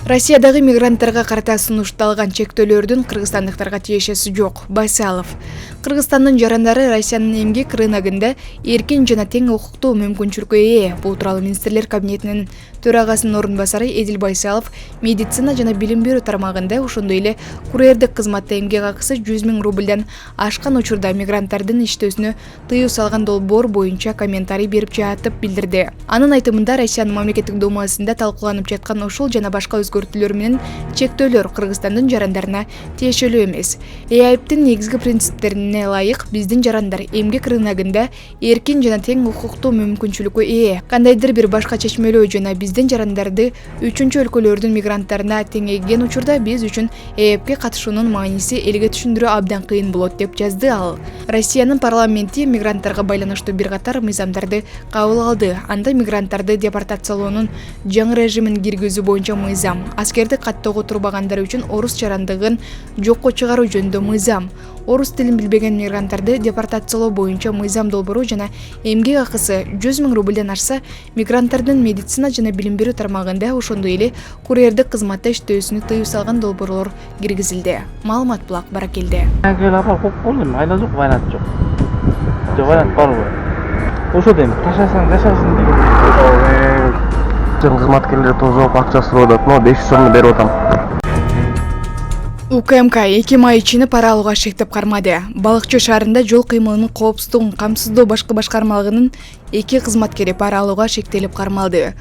Россиядагы мигранттарга карата сунушталган чектөөлөрдүн кыргызстандыктарга тиешеси жок. Байсалов. Кыргызстандын жарандары Россиянын эмгек рыногунда эркин жана тең укуктуу мүмкүнчүлүккө ээ. Бул тууралуу министрлер кабинетинин төрагасынын орун басары Эдил Байсалов медицина жана билим берүү тармагында, ошондой эле курьердик кызматта эмгек акысы 100 000 рубльдан ашкан учурда мигранттардын иштөөсүнө тыюу салган долбоор боюнча комментарий берип жатып билдирди. Анын айтымында, Россиянын мамлекеттик думасында талкууланып жаткан ушул жана башка өзгөртүүлөр менен чектөөлөр Кыргызстандын жарандарына тиешелүү эмес. ЭАИПтин негизги принциптерине ылайык биздин жарандар эмгек рыногунда эркин жана тең укуктуу мүмкүнчүлүккө ээ. Кандайдыр бир башка чечмелөө жана биздин жарандарды үчүнчү өлкөлөрдүн мигранттарына теңейген учурда биз үчүн ЭАИПке катышуунун мааниси элге түшүндүрүү абдан кыйын болот, деп жазды ал. Россиянын парламенти мигранттарга байланыштуу бир катар мыйзамдарды кабыл алды. Анда мигранттарды депортациялоонун жаңы режимин киргизүү боюнча мыйзам, аскерди каттоого турбагандар үчүн орус жарандыгын жокко чыгаруу жөнүндө мыйзам, орус тилин билбеген мигранттарды депортациялоо боюнча мыйзам долбоору жана эмгек акысы 100 000 рубльдан ашса мигранттардын медицина жана билим берүү тармагында, ошондой эле курьердик кызматта иштөөсүнө тыюу салган долбоорлор киргизилди. Маалымат Булак Баракелде. Айла жок, байланат жок. Байланат барбы? Ошо дейм, ташасаң жашасын деген. Кызматкерлер тозоп акча сурап атат, но 500 сомду берип атам. УКМК 2 май ичине пара алууга шектеп кармады. Балыкчы шаарында жол кыймылынын коопсуздугун камсыздоо башкы башкармалыгынын 2 кызматкери пара алууга шектелип кармалды.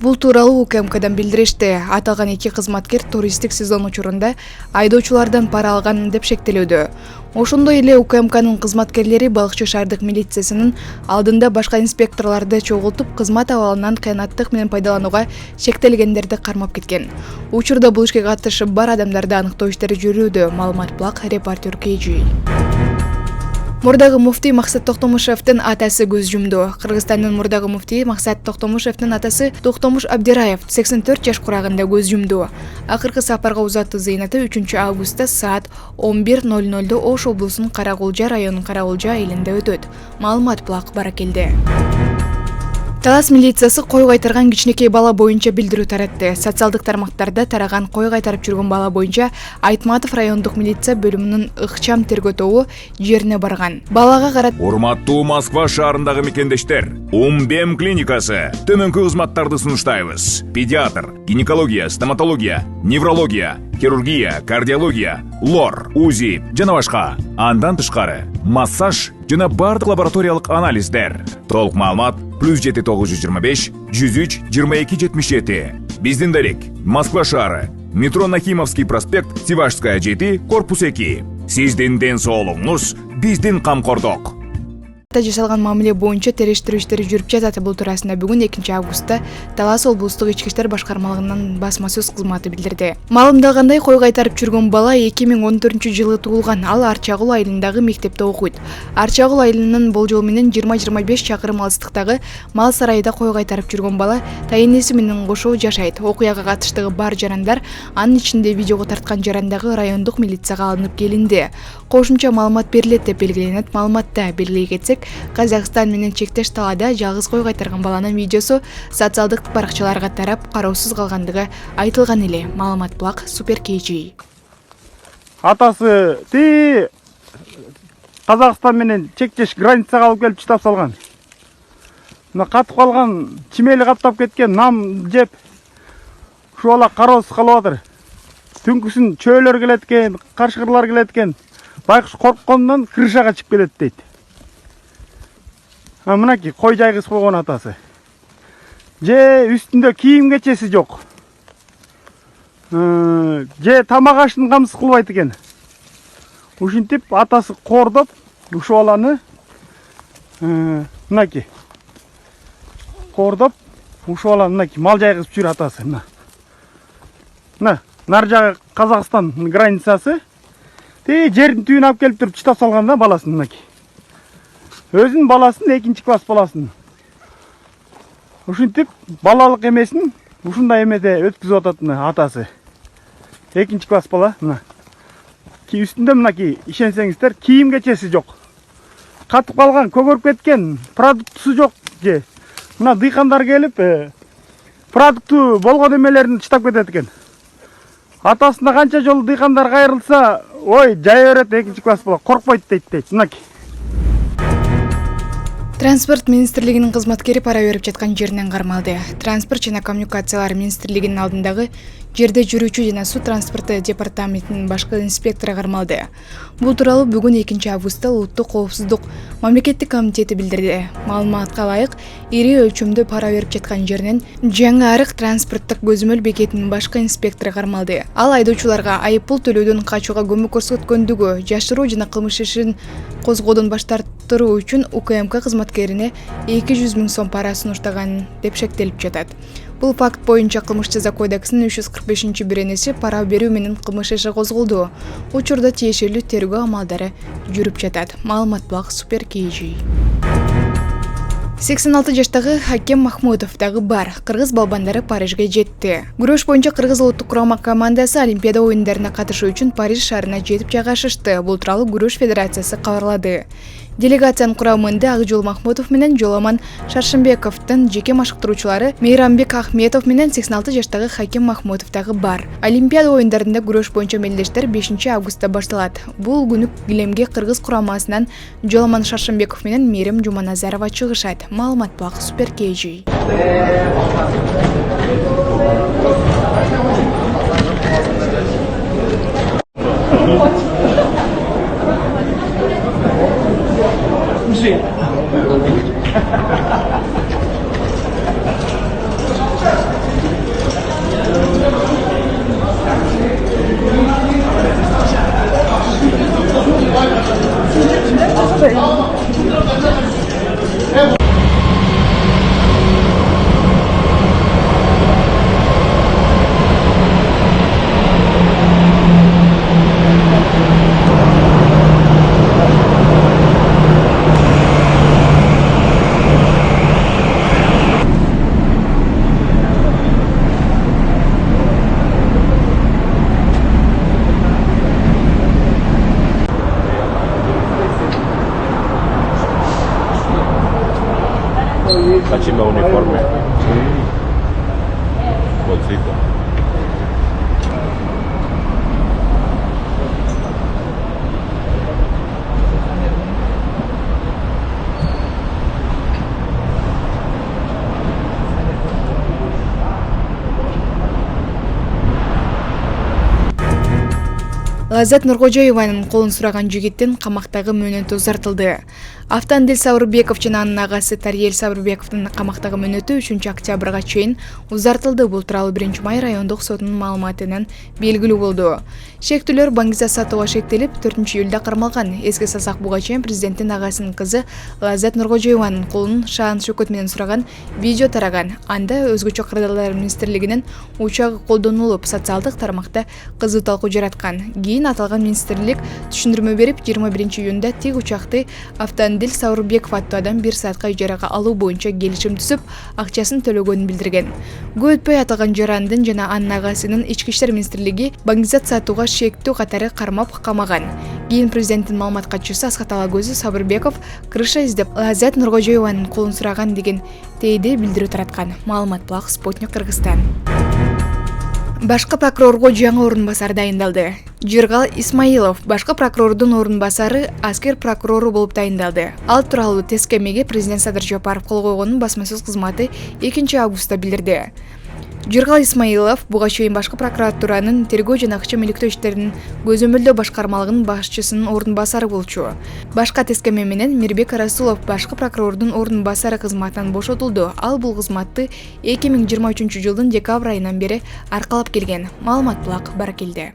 Бул тууралуу УКМКдан билдиришти. Аталган 2 кызматкер туристтик сезон учурунда айдоочулардан пара алган деп шектелүүдө. Ошондой эле УКМКнын кызматкерлери балыкчы шаардык милициясынын алдында башка инспекторлорду чогултуп, кызмат абалынан кыянаттык менен пайдаланууга шектелгендерди кармап кеткен. Учурда бул ишке катышы бар адамдарды аныктоо иштери жүрүүдө. Маалымат Булак, репортер KG. Мурдагы муфтий Максат Токтомушевдин атасы көз жумду. Кыргызстандын мурдагы муфтии Максат Токтомушевдин атасы Токтомуш Абдираев 84 жаш курагында көз жумду. Акыркы сапарга узатуу зыйнаты 3 августта саат 11:00 Ош облусунун Карагулжа районунун Карагулжа айылында өтөт. Маалымат Булак Баракелде. Талас милициясы кой кайтарган кичинекей бала боюнча билдирүү таратты. Социалдык тармактарда тараган кой кайтарып жүргөн бала боюнча Айтматов райондук милиция бөлүмүнүн ыкчам тергөө тобу жерине барган. Балага карат. Урматтуу Москва шаарындагы мекендештер, Умбем клиникасы төмөнкү кызматтарды сунуштайбыз. Педиатр, гинекология, стоматология, неврология, хирургия, кардиология, лор, УЗИ жана башка. Андан тышкары массаж жана бардык лабораториялык анализдер. Толук маалымат +7 925 103 22 77. Биздин дарек Москва шаары, метро Нахимовский проспект, Сивашская 7, корпус 2. Сиздин ден соолугуңуз биздин камкордук. Жасалган мамиле боюнча териштирүү иштери жүрүп жатат. Бул туурасында бүгүн 2 августта Талас облустук ички иштер башкармалыгынын басма сөз кызматы билдирди. Маалымдалгандай, кой кайтарып жүргөн бала 2014-жылы туулган. Ал Арчагул айылындагы мектепте окуйт. Арчагул айылынын болжол менен 20-25 чакырым алыстыктагы мал сарайда кой кайтарып жүргөн бала тайенеси менен кошо жашайт. Окуяга катыштыгы бар жарандар, анын ичинде видеого тарткан жарандагы райондук милицияга алынып келинди. Кошумча маалымат берилет деп белгиленет. Маалыматта белгилей кетсек, Казакстан менен чектеш талаада жалгыз кой кайтарган баланын видеосу социалдык баракчаларга тарап кароосуз калгандыгы айтылган эле. Маалымат Булак, Супер KG. Атасы Казакстан менен чектеш границага алып келип чытап салган. Мына катып калган, чимели каптап кеткен, нам жеп ушу бала кароосуз калып атыр. Түнкүсүн чөөлөр келет экен, каршкырлар келет экен. Байкуш корккондон крышага чыгып келет дейт. Мынакей кой жайгыз койгон атасы. Же үстүндө кийим кечеси жок. Же тамак ашын камсыз кылбайт экен. Ушинтип атасы кордоп, ушу баланы мынакей кордоп, ушу баланы мынакей мал жайгызып жүр атасы. Мына нар жагы Казакстан границасы. Жердин түбүнө алып келип туруп чытап салган да баласын мынакей. Өзүнүн баласын, 2 класс баласын. Ушинтип балалык эмесин ушундай эмеде өткүзүп атат атасы. 2 класс бала, мына. Үстүндө мынакей, ишенсеңиздер, кийим кечеси жок. Катып калган, көгөрүп кеткен, продуктусу жок же. Мына дыйкандар келип, продукту болгон эмелерин чытап кетет экен. Атасына канча жолу дыйкандар кайрылса, ой, жай берет, 2-класс бала коркпойт дейт. Мынакей. Транспорт министрлигинин кызматкери пара берип жаткан жеринен кармалды. Транспорт жана коммуникациялар министрлигинин алдындагы жерде жүрүүчү жана суу транспорты департаментинин башкы инспектору кармалды. Бул тууралуу бүгүн 2-августта Улуттук коопсуздук мамлекеттик комитети билдирди. Маалыматка ылайык, ири өлчөмдө пара берип жаткан жеринен Жаңы Арык транспорттук көзөмөл бекетинин башкы инспектору кармалды. Ал айдоочуларга айыппул төлөөдөн качууга көмөк көрсөткөндүгү, жашыруу жана кылмыш ишин козгоодон баш тартыруу үчүн УКМК кызматкерине 200 000 сом пара сунуштаган деп шектелип жатат. Бул факт боюнча Кылмыш жаза кодексинин 345-беренеси пара берүү менен кылмыш иши козголду. Учурда тиешелүү тергөө амалдары жүрүп жатат. Маалымат Булак, Супер KG. 86 жаштагы Хаким Махмудов дагы бар. Кыргыз балбандары Парижге жетти. Күрөш боюнча Кыргыз улуттук курама командасы Олимпиада оюндарына катышуу үчүн Париж шаарына жетип жайгашышты. Бул тууралуу Күрөш федерациясы кабарлады. Делегациянын курамында Акжол Махмудов менен Жоламан Шаршымбековдун жеке машыктыруучулары Мейрамбек Ахметов менен 86 жаштагы Хаким Махмудов дагы бар. Олимпиада оюндарында күрөш боюнча мелдештер 5-августта башталат. Бул күнү килемге Кыргыз курамасынан Жоламан Шаршымбеков менен Мейрим Жуманазарова чыгышат. Маалымат Булак, Супер KG. Facciamo uniforme. Bolsito. Лаззат Нуркожоеванын колун сураган жигиттин камактагы мөөнөтү узартылды. Автандил Сабырбеков жана анын агасы Тариел Сабырбековдун камактагы мөөнөтү 3-октябрга чейин узартылды. Бул тууралуу 1-Май райондук сотунун маалыматынан белгилүү болду. Шектүүлөр Баңгиза Сатова шектелип, 4-июлда кармалган. Эске салсак, буга чейин президенттин агасынын кызы Лаззат Нуркожоеванын колун Шаан Шөкөт менен сураган видео тараган. Анда өзгөчө кырдаалдар министрлигинин учагы колдонулуп, социалдык тармакта кызуу талкуу жараткан. Кийин аталган министрлик түшүндүрмө берип, 21-июнда тик учакты Автандил Сабырбеков аттуу адам 1 саатка ижарага алуу боюнча келишим түзүп, акчасын төлөгөнүн билдирген. Көп өтпөй аталган жарандын жана анын агасынын Ички иштер министрлиги Баңгизат Сатууга шектүү катары кармап камаган. Кийин президенттин маалымат катчысы Асхат Алагөзү Сабырбеков кырыша издеп Лаззат Нуркожоеванын колун сураган деген тейди билдирүү тараткан. Маалымат Булак, Спутник Кыргызстан. Башкы прокурорго жаңы орун басар дайындалды. Жыргал Исмаилов башкы прокурордун орун басары аскер прокурору болуп дайындалды. Ал тууралуу тескемеге президент Садыр Жапаров кол койгонун басма сөз кызматы 2-августта билдирди. Жыргал Исмаилов буга чейин башкы прокуратуранын тергөө жана акча миликтөө иштеринин көзөмөлдөө башкармалыгынын башчысынын орун басары болчу. Башка тескеме менен Мирбек Расулов башкы прокурордун орун басары кызматынан бошотулду. Ал бул кызматты 2023-жылдын декабрь айынан бери аркалап келген. Маалымат Булак, Баракелде.